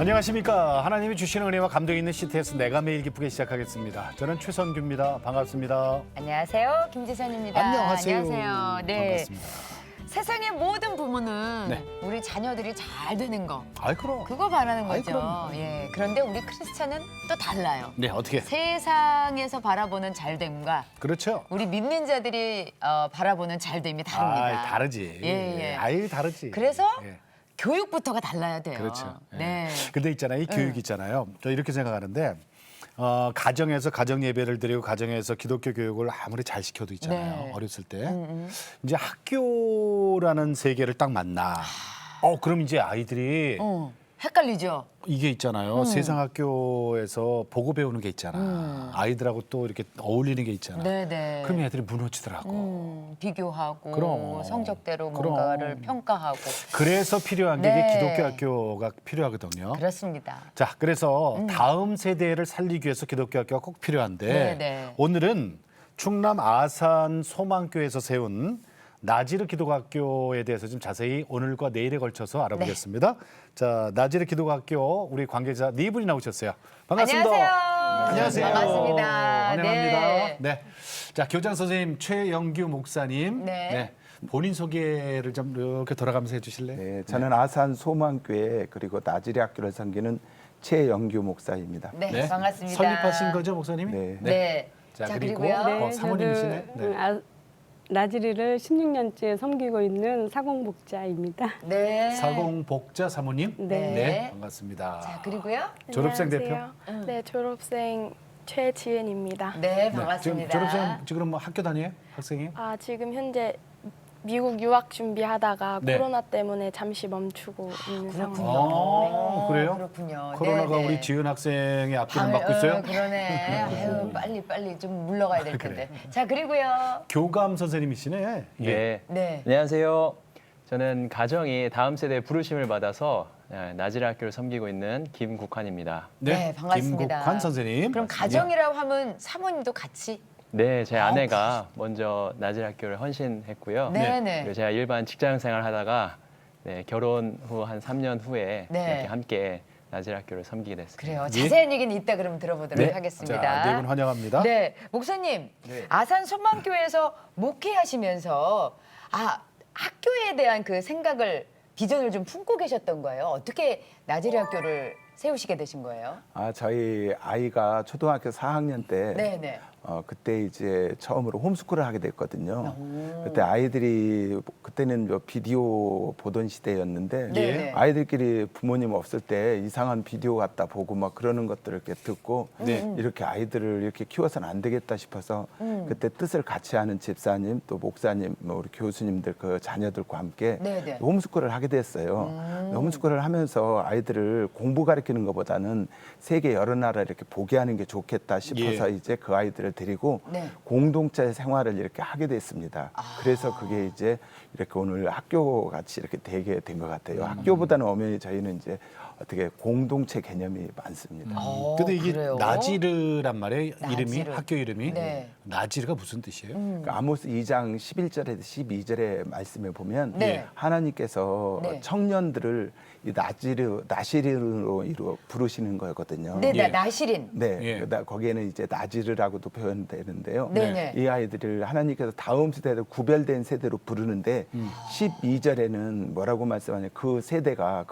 안녕하십니까. 하나님이 주시는 은혜와 감동이 있는 CTS 내가 매일 기쁘게 시작하겠습니다. 저는 최선규입니다. 반갑습니다. 안녕하세요. 김지선입니다. 안녕하세요. 안녕하세요. 네. 반갑습니다. 세상의 모든 부모는 네. 우리 자녀들이 잘 되는 거 아이 그럼. 그거 바라는 아이, 거죠. 그럼요. 예. 그런데 우리 크리스찬은 또 달라요. 네, 어떻게? 세상에서 바라보는 잘됨과 그렇죠. 우리 믿는 자들이 바라보는 잘됨이 다릅니다. 아이, 다르지. 예. 아이, 다르지. 그래서 예. 교육부터가 달라야 돼요. 그렇죠. 예. 네. 근데 있잖아요. 이 교육 있잖아요. 저 이렇게 생각하는데 가정에서 가정 예배를 드리고 가정에서 기독교 교육을 아무리 잘 시켜도 있잖아요. 네. 어렸을 때 이제 학교라는 세계를 딱 만나. 그럼 이제 아이들이 헷갈리죠. 이게 있잖아요. 세상 학교에서 보고 배우는 게 있잖아. 아이들하고 또 이렇게 어울리는 게 있잖아. 네네. 그럼 애들이 무너지더라고. 비교하고 그럼. 성적대로 그럼. 뭔가를 평가하고 그래서 필요한 게 네. 이게 기독교 학교가 필요하거든요. 그렇습니다. 자, 그래서 다음 세대를 살리기 위해서 기독교 학교가 꼭 필요한데 네. 오늘은 충남 아산 소망교에서 세운 나지르 기독학교에 대해서 좀 자세히 오늘과 내일에 걸쳐서 알아보겠습니다. 자, 나지르 기독학교 우리 관계자 네 분이 나오셨어요. 반갑습니다. 안녕하세요. 반갑습니다. 환영합니다. 네. 네. 자, 교장 선생님 최영규 목사님. 네. 본인 소개를 좀 이렇게 돌아가면서 해주실래요? 네, 저는 아산 소망교회 그리고 나지리 학교를 섬기는 최영규 목사입니다. 네, 반갑습니다. 설립하신 거죠, 목사님이? 네. 네. 자, 자, 그리고 그리고요. 사모님이시네. 네. 나지리를 16년째 섬기고 있는 사공복자입니다. 네. 사공복자 사모님. 네. 반갑습니다. 자, 그리고요. 졸업생 대표. 안녕하세요. 네, 졸업생 최지은입니다. 네, 네, 지금 반갑습니다. 졸업생 지금 뭐 학교 다녀요? 학생이에요? 아, 지금 현재 미국 유학 준비하다가 네. 코로나 때문에 잠시 멈추고 있는 그렇군요. 아, 그래요? 그렇군요. 코로나가 네, 네. 우리 지은 학생의 앞길을 아유, 막고 있어요? 그러네. 아유, 빨리 좀 물러가야 될 텐데. 자, 그리고요. 교감 선생님이시네. 네. 네. 안녕하세요. 저는 가정이 다음 세대의 부르심을 받아서 나지라 학교를 섬기고 있는 김국환입니다. 네, 반갑습니다. 김국환 선생님. 그럼 가정이라고 하면 사모님도 같이 네, 제 아내가 먼저 나지라 학교를 헌신했고요. 네. 그리고 제가 일반 직장 생활 하다가 결혼 후 한 3년 후에 네. 이렇게 함께 나지라 학교를 섬기게 됐습니다. 그래요. 예? 자세한 얘기는 이따 그럼 들어보도록 하겠습니다. 자, 네 분 환영합니다. 네, 목사님, 아산 소망교회에서 목회하시면서 학교에 대한 그 생각을 비전을 좀 품고 계셨던 거예요. 어떻게 나지리 학교를 세우시게 되신 거예요? 저희 아이가 초등학교 4학년 때 네. 그때 이제 처음으로 홈스쿨을 하게 됐거든요. 그때 아이들이 그때는 비디오 보던 시대였는데 네. 아이들끼리 부모님 없을 때 이상한 비디오 갖다 보고 막 그러는 것들을 이렇게 듣고 네. 이렇게 아이들을 이렇게 키워서는 안 되겠다 싶어서 그때 뜻을 같이 하는 집사님 또 목사님 뭐 우리 교수님들 그 자녀들과 함께 네. 홈스쿨을 하게 됐어요. 홈스쿨을 하면서 아이들을 공부 가르치는 것보다는 세계 여러 나라 이렇게 보게 하는 게 좋겠다 싶어서 이제 그 아이들을 데리고 네. 공동체 생활을 이렇게 하게 됐습니다. 그래서 그게 이제 이렇게 오늘 학교 같이 이렇게 되게 된 것 같아요. 학교보다는 엄연히 저희는 이제 어떻게 공동체 개념이 많습니다. 근데 이게 그래요? 나지르란 말이에요. 이름이 나지르. 학교 이름이. 네. 나지르가 무슨 뜻이에요? 그러니까 아모스 2장 11절에서 12절의 말씀에 보면 네. 하나님께서 네. 청년들을 이 나시르로 부르시는 거거든요. 네, 예. 나시린. 네, 예. 거기에는 이제 나지르라고도 표현되는데요. 네네. 이 아이들을 하나님께서 다음 세대로 구별된 세대로 부르는데 12절에는 뭐라고 말씀하냐? 그 세대가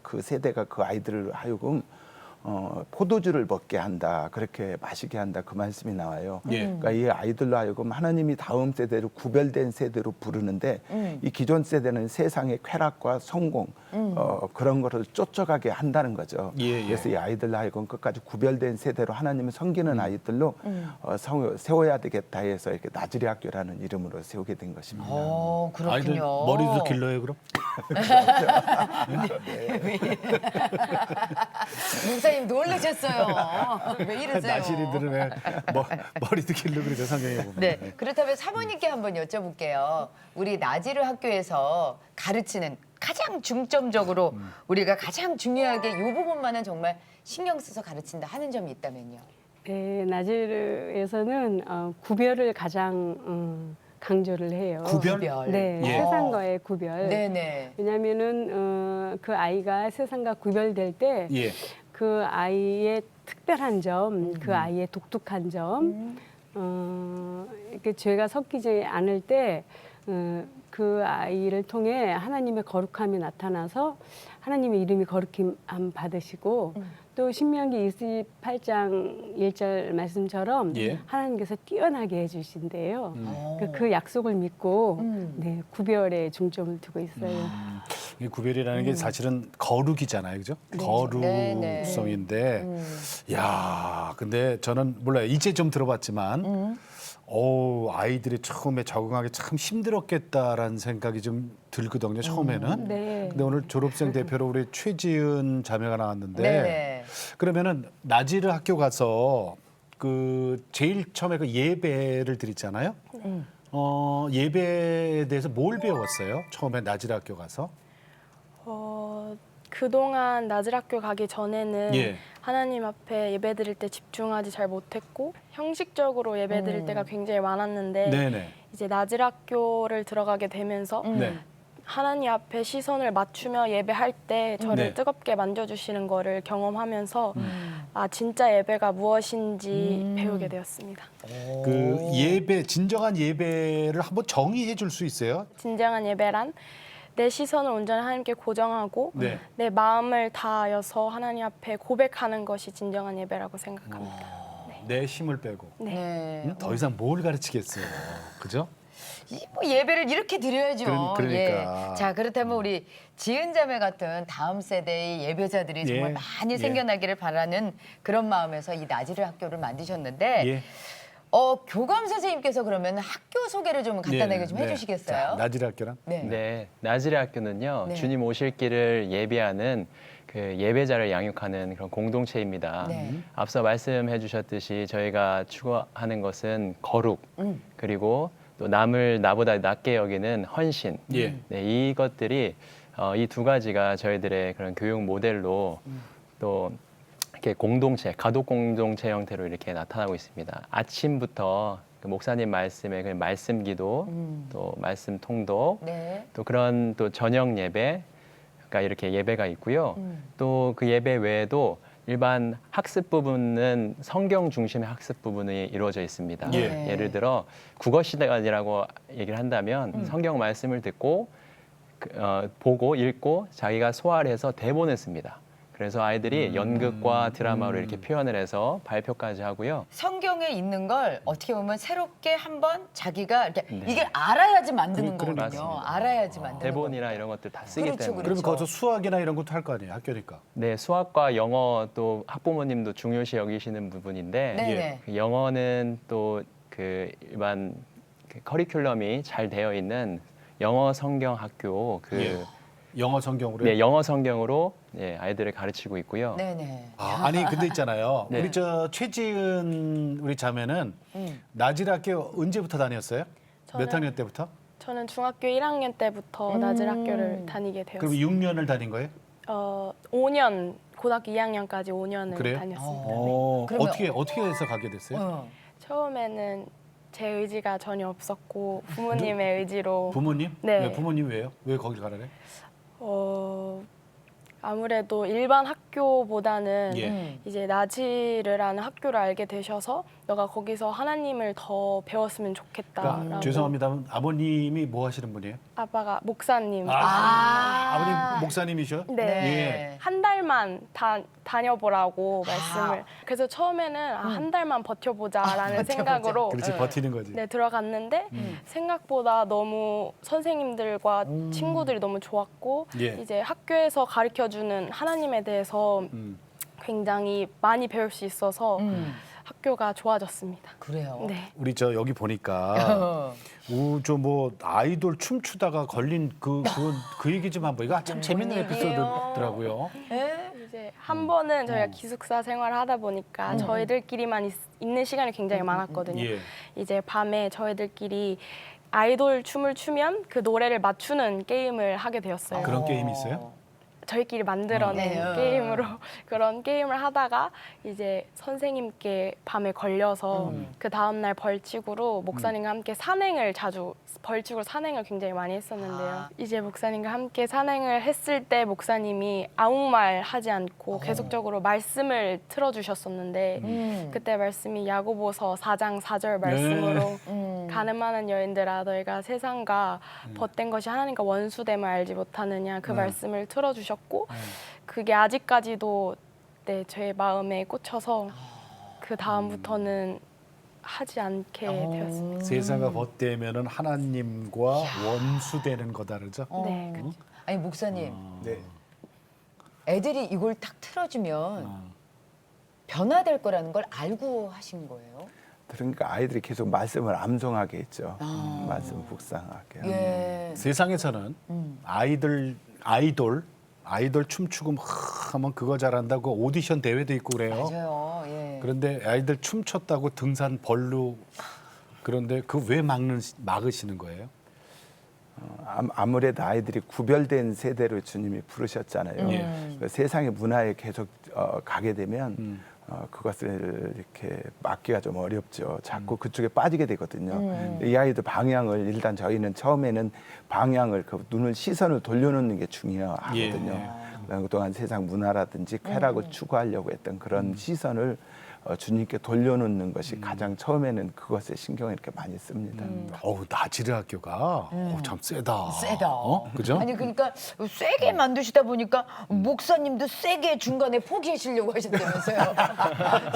그 세대가 그 아이들을 하여금 포도주를 먹게 한다, 그렇게 마시게 한다 그 말씀이 나와요. 예. 그러니까 이 아이들로 하여금 하나님이 다음 세대로 구별된 세대로 부르는데 이 기존 세대는 세상의 쾌락과 성공 그런 거를 쫓아가게 한다는 거죠. 예. 그래서 이 아이들로 하여금 끝까지 구별된 세대로 하나님을 섬기는 아이들로 세워야 되겠다 해서 이렇게 나지리 학교라는 이름으로 세우게 된 것입니다. 그렇군요. 아이들 머리도 길러요, 그럼? 목사님 놀라셨어요. 왜 이러세요? 나시리들은 왜 머리도 길러 그러죠, 성경에 보면. 네, 그렇다면 사모님께 한번 여쭤볼게요. 우리 나지르 학교에서 가르치는 가장 중점적으로 우리가 가장 중요하게 이 부분만은 정말 신경 써서 가르친다 하는 점이 있다면요. 나지르에서는 구별을 가장 강조를 해요. 구별? 네, 예. 세상과의 구별. 네네. 왜냐하면은 그 아이가 세상과 구별될 때 예. 그 아이의 특별한 점, 그 아이의 독특한 점, 이렇게 죄가 섞이지 않을 때 그 아이를 통해 하나님의 거룩함이 나타나서 하나님의 이름이 거룩힘 받으시고 또 신명기 28장 1절 말씀처럼 예. 하나님께서 뛰어나게 해주신대요. 어. 그 약속을 믿고 네, 구별에 중점을 두고 있어요. 이 구별이라는 게 사실은 거룩이잖아요, 그죠? 네네. 거룩성인데, 야, 근데 저는 몰라요. 이제 좀 들어봤지만, 아이들이 처음에 적응하기 참 힘들었겠다라는 생각이 좀 들거든요. 처음에는. 네. 근데 오늘 졸업생 대표로 우리 최지은 자매가 나왔는데, 네네. 그러면은 나지르 학교 가서 그 제일 처음에 그 예배를 드리잖아요. 예배에 대해서 뭘 배웠어요? 처음에 나지르 학교 가서? 그동안 나즈락교 가기 전에는 예. 하나님 앞에 예배 드릴 때 집중하지 잘 못했고 형식적으로 예배 드릴 때가 굉장히 많았는데 네네. 이제 나즈락교를 들어가게 되면서 네. 하나님 앞에 시선을 맞추며 예배할 때 저를 네. 뜨겁게 만져주시는 거를 경험하면서 아 진짜 예배가 무엇인지 배우게 되었습니다. 그 예배, 진정한 예배를 한번 정의해 줄 수 있어요? 진정한 예배란 내 시선을 온전히 하나님께 고정하고 네. 내 마음을 다하여서 하나님 앞에 고백하는 것이 진정한 예배라고 생각합니다. 내 힘을 빼고. 네. 더 이상 뭘 가르치겠어요. 그죠? 뭐 예배를 이렇게 드려야죠. 그러니까. 예. 자, 그렇다면 우리 지은 자매 같은 다음 세대의 예배자들이 정말 예. 많이 예. 생겨나기를 바라는 그런 마음에서 이 나지르 학교를 만드셨는데 예. 교감 선생님께서 그러면 학교 소개를 좀 간단하게 네, 좀 네. 해주시겠어요? 자, 나지르 학교랑? 네. 네, 나즈레 학교는요. 네. 주님 오실 길을 예비하는 그 예배자를 양육하는 그런 공동체입니다. 네. 앞서 말씀해 주셨듯이 저희가 추구하는 것은 거룩, 그리고 또 남을 나보다 낮게 여기는 헌신. 예. 네, 이것들이 이 두 가지가 저희들의 그런 교육 모델로 또 이렇게 공동체, 가독 공동체 형태로 이렇게 나타나고 있습니다. 아침부터 그 목사님 말씀의 그 말씀 기도, 또 말씀 통독, 네. 또 그런 또 저녁 예배가 이렇게 예배가 있고요. 또 그 예배 외에도 일반 학습 부분은 성경 중심의 학습 부분이 이루어져 있습니다. 예. 예를 들어 국어 시간이라고 얘기를 한다면 성경 말씀을 듣고 보고 읽고 자기가 소화를 해서 대본을 씁니다. 그래서 아이들이 연극과 드라마로 이렇게 표현을 해서 발표까지 하고요. 성경에 있는 걸 어떻게 보면 새롭게 한번 자기가 이렇게 네. 이게 알아야지 만드는 그러니까. 거거든요. 맞습니다. 알아야지 만드는 대본이나 이런 것들 다 쓰기 그렇죠, 때문에. 그러면 그렇죠. 거기서 수학이나 이런 것도 할 거 아니에요, 학교니까. 네, 수학과 영어 또 학부모님도 중요시 여기시는 부분인데 네네. 그 영어는 또 그 일반 그 커리큘럼이 잘 되어 있는 영어 성경 학교 그 예. 영어 성경으로. 네, 영어 성경으로 예, 아이들을 가르치고 있고요. 네네. 아니 근데 있잖아요. 네. 우리 저 최지은 우리 자매는 나지르 학교 언제부터 다녔어요? 몇 저는- 학년 때부터? 저는 중학교 1학년 때부터 나즈레 학교를 다니게 그럼 되었습니다. 6년을 다닌 거예요? 5년, 고등학교 2학년까지 5년을 그래요? 다녔습니다. 그러면- 어떻게 해서 가게 됐어요? 어. 처음에는 제 의지가 전혀 없었고 부모님의 의지로 부모님? 네. 왜 부모님 왜요? 왜 거길 가라래? 아무래도 일반 학교보다는 예. 이제 나지르라는 학교를 알게 되셔서 너가 거기서 하나님을 더 배웠으면 좋겠다라고. 그러니까 죄송합니다만 아버님이 뭐 하시는 분이에요? 아빠가 목사님. 아버님 목사님이셔? 네. 예. 한 달만 다녀보라고 말씀을. 그래서 처음에는 한 달만 버텨보자라는 생각으로 그렇지 버티는 거지. 네, 들어갔는데 생각보다 너무 선생님들과 친구들이 너무 좋았고 예. 이제 학교에서 가르쳐주는 하나님에 대해서 굉장히 많이 배울 수 있어서 학교가 좋아졌습니다. 그래요. 네. 우리 저 여기 보니까 저 뭐 아이돌 춤추다가 걸린 그 얘기 좀 한번 이거 참 재밌는 에피소드더라고요. 네? 이제 한 번은 저희가 기숙사 생활을 하다 보니까 저희들끼리만 있는 시간이 굉장히 많았거든요. 예. 이제 밤에 저희들끼리 아이돌 춤을 추면 그 노래를 맞추는 게임을 하게 되었어요. 그런 게임이 있어요? 저희끼리 만들어낸 네. 게임으로 그런 게임을 하다가 이제 선생님께 밤에 걸려서 그 다음날 벌칙으로 목사님과 함께 벌칙으로 산행을 굉장히 많이 했었는데요. 이제 목사님과 함께 산행을 했을 때 목사님이 아무 말 하지 않고 계속적으로 말씀을 틀어주셨었는데 그때 말씀이 야고보서 4장 4절 말씀으로 가늠하는 여인들아 너희가 세상과 벗된 것이 하나님과 원수됨을 알지 못하느냐 그 말씀을 틀어주셨고 그게 아직까지도 네, 제 마음에 꽂혀서 그 다음부터는 하지 않게 되었습니다. 세상과 벗대면은 하나님과 원수되는 거다 그러죠. 네, 아니 목사님, 네. 애들이 이걸 딱 틀어주면 변화될 거라는 걸 알고 하신 거예요? 그러니까 아이들이 계속 말씀을 암송하게 했죠. 말씀 묵상하게. 예. 세상에서는 아이돌 춤추고 막 하면 그거 잘한다고 오디션 대회도 있고 그래요. 맞아요. 예. 그런데 아이들 춤췄다고 등산 벌루 그런데 그 왜 막으시는 거예요? 아무래도 아이들이 구별된 세대로 주님이 부르셨잖아요. 그 세상의 문화에 계속 가게 되면 그것을 이렇게 막기가 좀 어렵죠. 자꾸 그쪽에 빠지게 되거든요. 이 아이들 방향을 일단 저희는 처음에는 방향을 시선을 돌려놓는 게 중요하거든요. 그동안 세상 문화라든지 쾌락을 추구하려고 했던 그런 시선을 주님께 돌려놓는 것이 가장 처음에는 그것에 신경을 이렇게 많이 씁니다. 어우 나지르 학교가 참 세다. 세다. 그죠? 아니 그러니까 세게 만드시다 보니까 목사님도 세게 중간에 포기하시려고 하셨다면서요.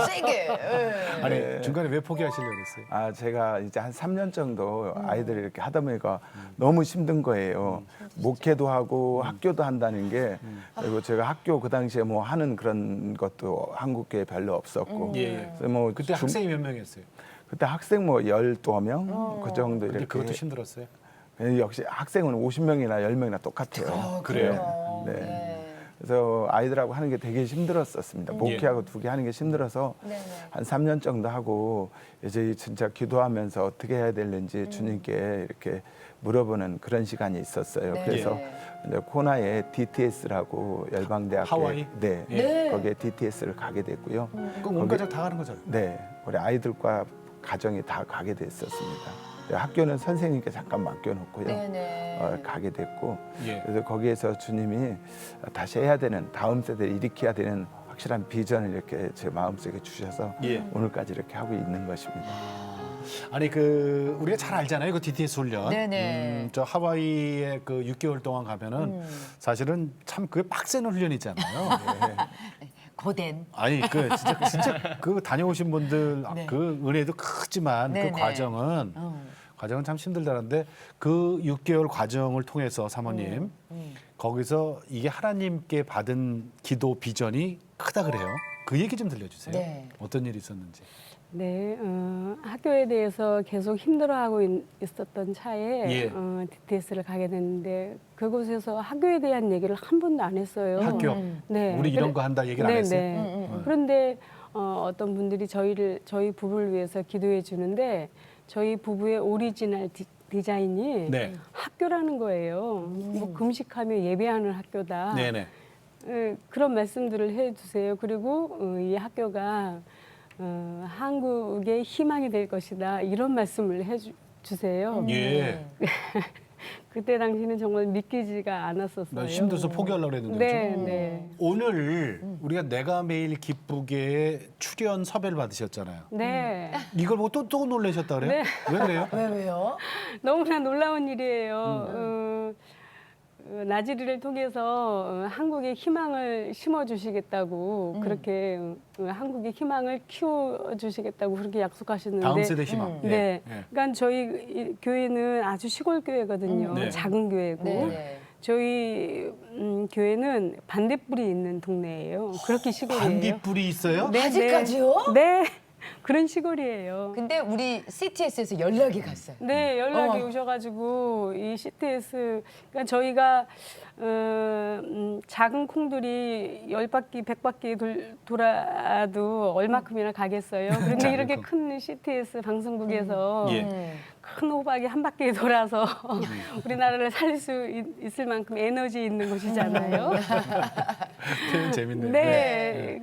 세게. 예. 아니 중간에 왜 포기하시려고 했어요? 제가 이제 한 3년 정도 아이들이 이렇게 하다 보니까 너무 힘든 거예요. 목회도 하고 학교도 한다는 게 그리고 제가 학교 그 당시에 뭐 하는 그런 것도 한국교회 별로 없었고 그래서 뭐 그때 학생이 몇 명이었어요? 그때 학생 뭐 12명 그 정도 근데 이렇게 그것도 힘들었어요? 역시 학생은 50명이나 10명이나 똑같아요. 그래요? 네. 네. 그래서 아이들하고 하는 게 되게 힘들었었습니다. 목회하고 두 개 하는 게 힘들어서 한 3년 정도 하고 이제 진짜 기도하면서 어떻게 해야 되는지 주님께 이렇게 물어보는 그런 시간이 있었어요. 네. 그래서 이제 코나에 DTS라고 열방대학교 하와이? 네. 네. 거기에 DTS를 가게 됐고요. 그럼 온 가족 다 가는 거잖아요. 네, 우리 아이들과 가정이 다 가게 됐었습니다. 학교는 선생님께 잠깐 맡겨놓고요. 네네. 가게 됐고 예. 그래서 거기에서 주님이 다시 해야 되는 다음 세대를 일으켜야 되는 확실한 비전을 이렇게 제 마음속에 주셔서 예. 오늘까지 이렇게 하고 있는 것입니다. 아니 그 우리가 잘 알잖아요. 그 DTS 훈련. 네네. 저 하와이에 그 6개월 동안 가면은 사실은 참 그게 빡센 훈련이잖아요. 고된. 아니 그 진짜 그 다녀오신 분들 네. 그 은혜도 크지만 네네. 그 과정은 참 힘들다는데 그 6개월 과정을 통해서 사모님 거기서 이게 하나님께 받은 기도 비전이 크다 그래요. 그 얘기 좀 들려주세요. 네. 어떤 일이 있었는지. 네, 학교에 대해서 계속 힘들어하고 있었던 차에 예. DTS를 가게 됐는데 그곳에서 학교에 대한 얘기를 한 번도 안 했어요. 학교. 네. 우리 이런 거 한다 얘기를 안 했어요. 네. 그런데 어떤 분들이 저희 부부를 위해서 기도해 주는데 저희 부부의 오리지널 디자인이 네. 학교라는 거예요. 뭐 금식하며 예배하는 학교다. 네네. 그런 말씀들을 해주세요. 그리고 이 학교가 한국의 희망이 될 것이다. 이런 말씀을 해주세요. 예. 그때 당시는 정말 믿기지가 않았었어요. 나 힘들어서 포기하려고 했는데. 네, 그죠? 네. 오늘 우리가 내가 매일 기쁘게 출연 섭외를 받으셨잖아요. 네. 이걸 보고 또 놀라셨다 그래요? 네. 왜 그래요? 왜요? 너무나 놀라운 일이에요. 나지르를 통해서 한국의 희망을 심어주시겠다고 그렇게 한국의 희망을 키워주시겠다고 그렇게 약속하셨는데 다음 세대 희망. 네. 예. 그러니까 저희 교회는 아주 시골 교회거든요. 네. 작은 교회고 네네. 저희 교회는 반딧불이 있는 동네예요. 그렇게 시골이에요. 반딧불이 있어요? 네, 아직까지요? 네. 그런 시골이에요. 근데 우리 CTS에서 연락이 갔어요. 네, 연락이 오셔가지고 이 CTS, 그러니까 저희가 작은 콩들이 10바퀴, 100바퀴 돌아도 얼마큼이나 가겠어요. 그런데 작은 이렇게 콩. 큰 CTS 방송국에서 예. 큰 호박이 한 바퀴 돌아서 우리나라를 살릴 수 있을 만큼 에너지 있는 곳이잖아요. 표현 재밌네요. 네.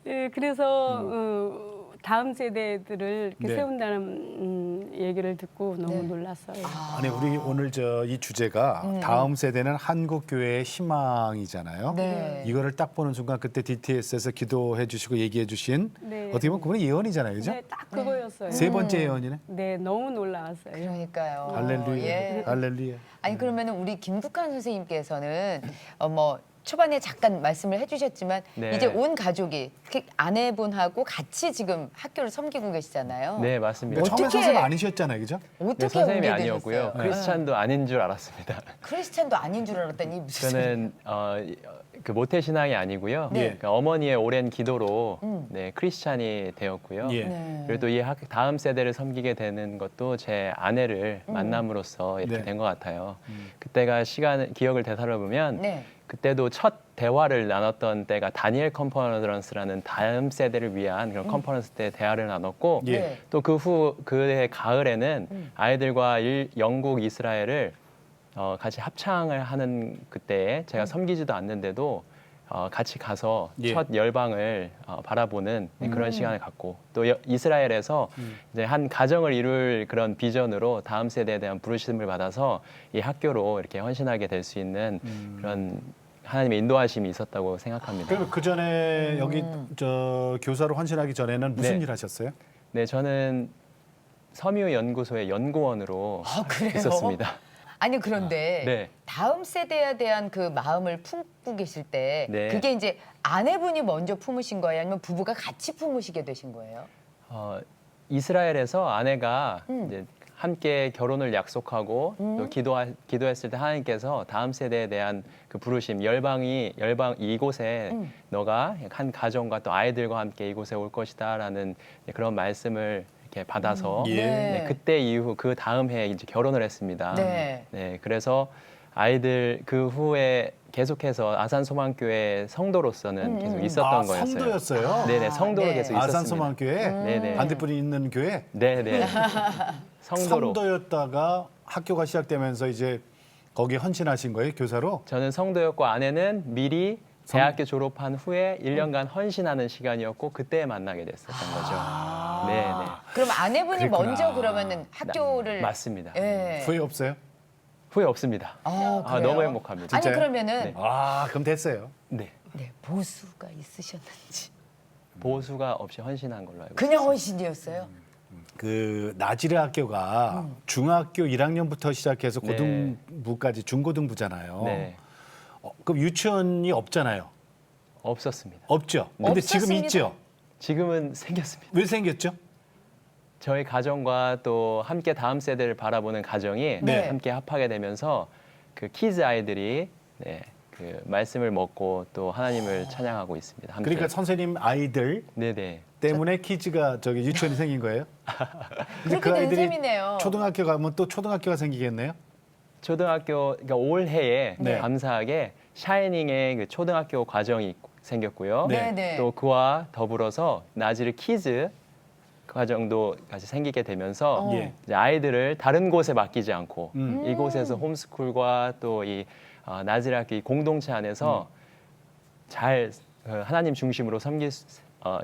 네, 그래서 다음 세대들을 이렇게 네. 세운다는 얘기를 듣고 너무 네. 놀랐어요. 아니 우리 오늘 이 주제가 다음 세대는 한국 교회의 희망이잖아요. 네. 이거를 딱 보는 순간 그때 DTS에서 기도해 주시고 얘기해 주신 네. 어떻게 보면 그분의 예언이잖아요, 그죠? 네, 딱 그거였어요. 세 번째 예언이네. 네, 너무 놀라웠어요. 그러니까요. 할렐루야, 예. 할렐루야. 아니 그러면 우리 김국환 선생님께서는 뭐 초반에 잠깐 말씀을 해주셨지만 네. 이제 온 가족이 특히 아내분하고 같이 지금 학교를 섬기고 계시잖아요. 네, 맞습니다. 그러니까 처음에 어떻게- 선생님 아니셨잖아요, 그죠? 어떻게 네, 선생님이 오게 아니었고요. 되셨어요? 크리스찬도 아닌 줄 알았습니다. 크리스찬도 아닌 줄 알았더니 무슨 소리예요? 저는 그 모태 신앙이 아니고요. 네. 그러니까 어머니의 오랜 기도로 음. 네, 크리스찬이 되었고요. 예. 네. 그래도 이 다음 세대를 섬기게 되는 것도 제 아내를 만남으로써 이렇게 네. 된 것 같아요. 그때가 기억을 되살아보면 네. 그때도 첫 대화를 나눴던 때가 다니엘 컨퍼런스라는 다음 세대를 위한 그런 컨퍼런스 때 대화를 나눴고 예. 네. 또 그해 가을에는 아이들과 영국, 이스라엘을 같이 합창을 하는 그때에 제가 섬기지도 않는데도 같이 가서 예. 첫 열방을 바라보는 그런 시간을 갖고 또 이스라엘에서 이제 한 가정을 이룰 그런 비전으로 다음 세대에 대한 부르심을 받아서 이 학교로 이렇게 헌신하게 될 수 있는 그런 하나님의 인도하심이 있었다고 생각합니다. 그리고 그 전에 여기 교사로 헌신하기 전에는 무슨 네. 일 하셨어요? 네, 저는 섬유 연구소의 연구원으로 아, 그래요? 있었습니다. 아니 그런데 네. 다음 세대에 대한 그 마음을 품고 계실 때 네. 그게 이제 아내분이 먼저 품으신 거예요? 아니면 부부가 같이 품으시게 되신 거예요? 이스라엘에서 아내가 음. 이제 함께 결혼을 약속하고 또 기도했을 때 하나님께서 다음 세대에 대한 그 부르심 열방 이곳에 너가 한 가정과 또 아이들과 함께 이곳에 올 것이다라는 그런 말씀을 이렇게 받아서 예. 네, 그때 이후 그 다음 해에 이제 결혼을 했습니다. 네. 네, 그래서 아이들 그 후에 계속해서 아산소망교회 성도로서는 계속 있었던 거였어요. 성도였어요. 네네, 성도로 네. 계속 있었습니다. 아산소망교회 네네. 반대편에 있는 교회 네네. 성도로. 성도였다가 학교가 시작되면서 이제 거기 헌신하신 거예요, 교사로? 저는 성도였고 아내는 미리 대학교 졸업한 후에 1년간 헌신하는 시간이었고 그때 만나게 됐었던 거죠. 네네. 그럼 아내분이 그랬구나. 먼저 그러면은 학교를 맞습니다. 예. 후회 없어요? 후회 없습니다. 아, 그래요? 너무 행복합니다. 아니 진짜요? 그러면은 네. 아, 그럼 됐어요. 네. 네, 보수가 있으셨는지 보수가 없이 헌신한 걸로 알고 그냥 헌신이었어요? 그 나지레 학교가 중학교 1학년부터 시작해서 네. 고등부까지 중고등부잖아요. 있습니다. 네. 그럼 유치원이 없잖아요. 없었습니다. 없죠. 근데 지금 없었습니다. 있죠. 지금은 생겼습니다. 왜 생겼죠? 저희 가정과 또 함께 다음 세대를 바라보는 가정이 네. 함께 합하게 되면서 그 키즈 아이들이 네, 그 말씀을 먹고 또 하나님을 찬양하고 있습니다. 함께. 그러니까 선생님 아이들 네네. 때문에 키즈가 유치원이 생긴 거예요? 근데 그렇게 된 셈이네요. 초등학교 가면 또 초등학교가 생기겠네요? 초등학교 그러니까 올해에 네. 감사하게 샤이닝의 그 초등학교 과정이 생겼고요. 네. 네. 또 그와 더불어서 나지르 키즈 과정도 같이 생기게 되면서 예. 이제 아이들을 다른 곳에 맡기지 않고 음. 이곳에서 홈스쿨과 또 이 나지르 학교 이 공동체 안에서 잘 하나님 중심으로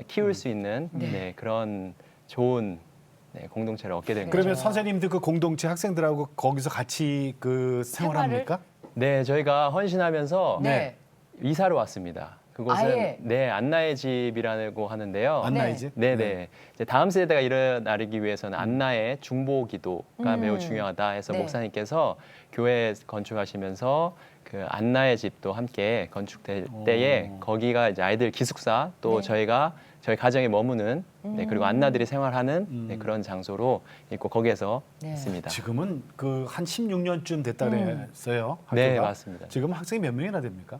키울 수 있는 네, 그런 좋은 공동체를 얻게 된 거죠. 그러면 선생님들 그 공동체 학생들하고 거기서 같이 그 생활합니까? 네, 저희가 헌신하면서 네. 이사를 왔습니다. 그곳은 아예? 네 안나의 집이라고 하는데요. 안나의 집? 네네. 이제 다음 세대가 일어나기 위해서는 안나의 중보 기도가 매우 중요하다 해서 네. 목사님께서 교회 건축하시면서 그 안나의 집도 함께 건축될 때에 거기가 이제 아이들 기숙사 또 저희 가정에 머무는 네, 그리고 안나들이 생활하는 네, 그런 장소로 있고 거기에서 네. 있습니다. 지금은 그 한 16년쯤 됐다 그랬어요. 학교가. 네, 맞습니다. 지금 학생이 몇 명이나 됩니까?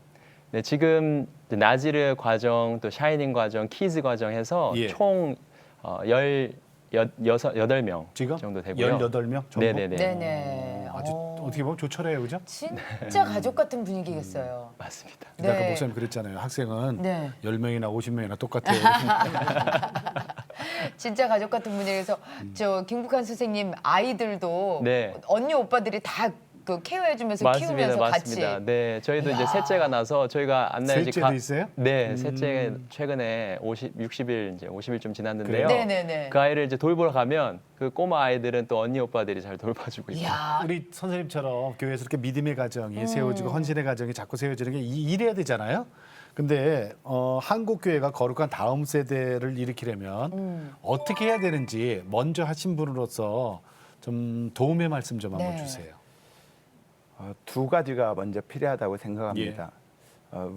네, 지금 나지르 과정, 또 샤이닝 과정, 키즈 과정 해서 예. 총 8명 지금 정도 되고요. 18명 정도? 네네네. 네네. 아주 어떻게 보면 조촐해요, 그죠? 진짜 가족 같은 분위기겠어요. 맞습니다. 근데 아까 네. 목사님 그랬잖아요. 학생은 네. 10명이나 50명이나 똑같아요. 진짜 가족 같은 분위기에서 저 김국환 선생님 아이들도 네. 언니 오빠들이 다 그 케어해주면서 맞습니다, 키우면서 맞습니다. 같이. 네, 저희도 이제 이야. 셋째가 나서 저희가 안나의 집 셋째도 있어요? 네, 셋째 최근에 60일 이제 50일 좀 지났는데요. 그래요? 네네네. 그 아이를 이제 돌보러 가면 그 꼬마 아이들은 또 언니 오빠들이 잘 돌봐주고 있어요. 이야. 우리 선생님처럼 교회에서 이렇게 믿음의 가정이 세워지고 헌신의 가정이 자꾸 세워지는 게 이래야 되잖아요. 근데 한국 교회가 거룩한 다음 세대를 일으키려면 어떻게 해야 되는지 먼저 하신 분으로서 좀 도움의 말씀 좀 한번 네. 주세요. 두 가지가 먼저 필요하다고 생각합니다.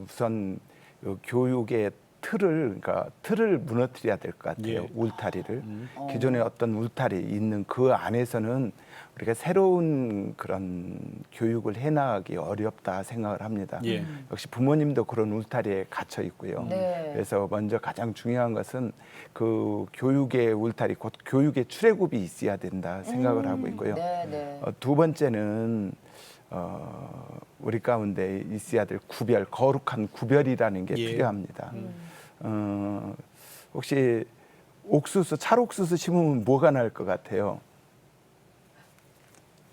우선 요 교육의 틀을 무너뜨려야 될 것 같아요. 예. 울타리를. 기존에 어떤 울타리 있는 그 안에서는 우리가 새로운 그런 교육을 해나가기 어렵다 생각을 합니다. 예. 역시 부모님도 그런 울타리에 갇혀 있고요. 네. 그래서 먼저 가장 중요한 것은 그 교육의 울타리, 곧 교육의 출애굽이 있어야 된다 생각을 하고 있고요. 네네. 두 번째는 우리 가운데 있어야 될 구별, 거룩한 구별이라는 게 예. 필요합니다. 혹시 찰옥수수 심으면 뭐가 날 것 같아요?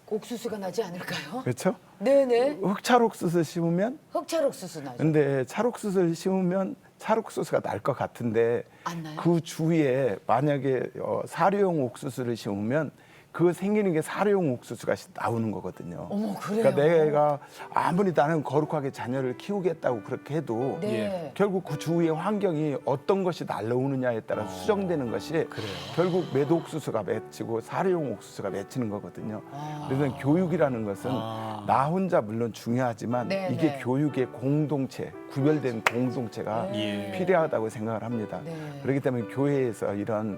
옥수수가 나지 않을까요? 그렇죠? 네네. 흑찰옥수수 심으면 흑찰옥수수 나죠. 근데 찰옥수수를 심으면 찰옥수수가 날 것 같은데 안 나요? 그 주위에 만약에 사료용 옥수수를 심으면 그 생기는 게 사료용 옥수수가 나오는 거거든요. 어머, 그래요? 그러니까 내가 아무리 나는 거룩하게 자녀를 키우겠다고 그렇게 해도 네. 결국 그 주위의 환경이 어떤 것이 날라오느냐에 따라 수정되는 것이 결국 매도옥수수가 맺히고 사료용 옥수수가 맺히는 거거든요. 그래서 교육이라는 것은 나 혼자 물론 중요하지만 네, 이게 네. 교육의 공동체, 구별된 공동체가 예. 필요하다고 생각을 합니다. 네. 그렇기 때문에 교회에서 이런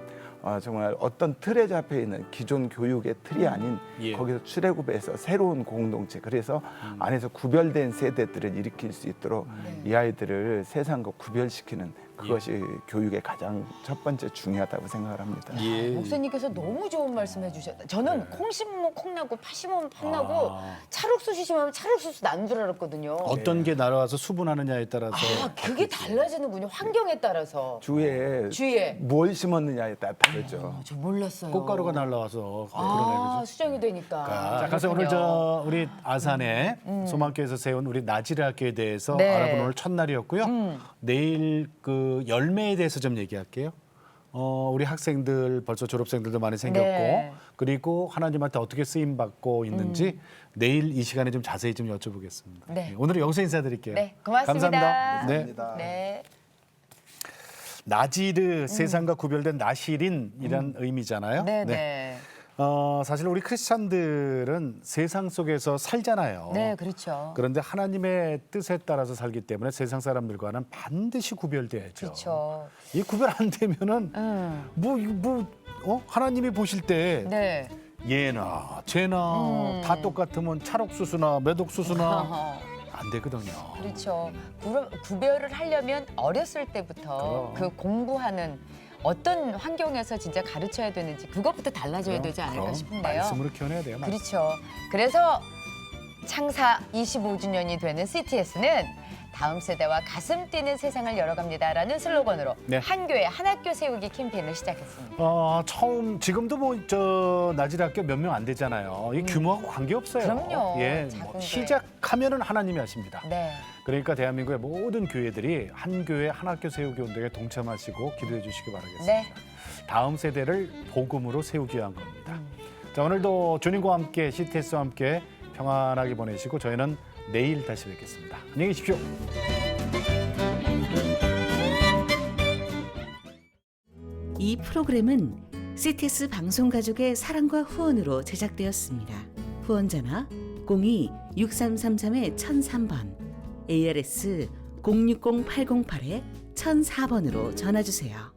정말 어떤 틀에 잡혀 있는 기존 교육의 틀이 아닌 예. 거기서 출애굽해서 새로운 공동체, 그래서 안에서 구별된 세대들을 일으킬 수 있도록 이 아이들을 세상과 구별시키는 그것이 교육의 가장 첫 번째 중요하다고 생각을 합니다. 예. 목사님께서 너무 좋은 말씀 해주셨다. 저는 콩 심으면 콩 나고 파 심으면 파 나고 찰옥수수 심으면 찰옥수수 나는 줄 알았거든요. 어떤 게 날아와서 수분하느냐에 따라서 아, 그게 달라지는군요. 환경에 따라서. 주위에. 뭘 심었느냐에 따라 다르죠. 저 몰랐어요. 꽃가루가 날라와서 그러네, 아, 그죠? 수정이 되니까. 자, 그래서 오늘 그렇군요. 우리 아산에 소망교회에서 세운 우리 나지르 학교에 대해서 네. 알아본 오늘 첫날이었고요. 내일 그 열매에 대해서 좀 얘기할게요. 우리 학생들 벌써 졸업생들도 많이 생겼고 네. 그리고 하나님한테 어떻게 쓰임 받고 있는지 내일 이 시간에 좀 자세히 좀 여쭤보겠습니다. 네. 오늘은 여기서 인사드릴게요. 네, 고맙습니다. 감사합니다. 네. 네. 나지르 세상과 구별된 나시린이란 의미잖아요. 네. 사실 우리 크리스찬들은 세상 속에서 살잖아요. 네, 그렇죠. 그런데 하나님의 뜻에 따라서 살기 때문에 세상 사람들과는 반드시 구별돼야죠. 그렇죠. 이 구별 안 되면은 하나님이 보실 때 네. 얘나 쟤나 다 똑같으면 찰옥수수나 매독수수나 안 되거든요. 그렇죠. 구별을 하려면 어렸을 때부터 그럼. 그 공부하는 어떤 환경에서 진짜 가르쳐야 되는지 그것부터 달라져야 되지 않을까 그럼 싶은데요. 말씀으로 키워내야 돼요. 말씀. 그렇죠. 그래서 창사 25주년이 되는 CTS는 다음 세대와 가슴 뛰는 세상을 열어갑니다라는 슬로건으로 네. 한 교회 한 학교 세우기 캠페인을 시작했습니다. 지금도 저 나지르 학교 몇 명 안 되잖아요. 이 규모하고 관계 없어요. 그럼요. 예, 작은 교회. 시작하면은 하나님이 하십니다. 네. 그러니까 대한민국의 모든 교회들이 한 교회 한 학교 세우기 운동에 동참하시고 기도해 주시기 바라겠습니다. 네. 다음 세대를 복음으로 세우기 위한 겁니다. 자, 오늘도 주님과 함께 CTS와 함께 평안하게 보내시고 저희는 내일 다시 뵙겠습니다. 안녕히 계십시오. 이 프로그램은 CTS 방송가족의 사랑과 후원으로 제작되었습니다. 후원전화 02-6333-1003번, ARS 060-808-1004번으로 전화주세요.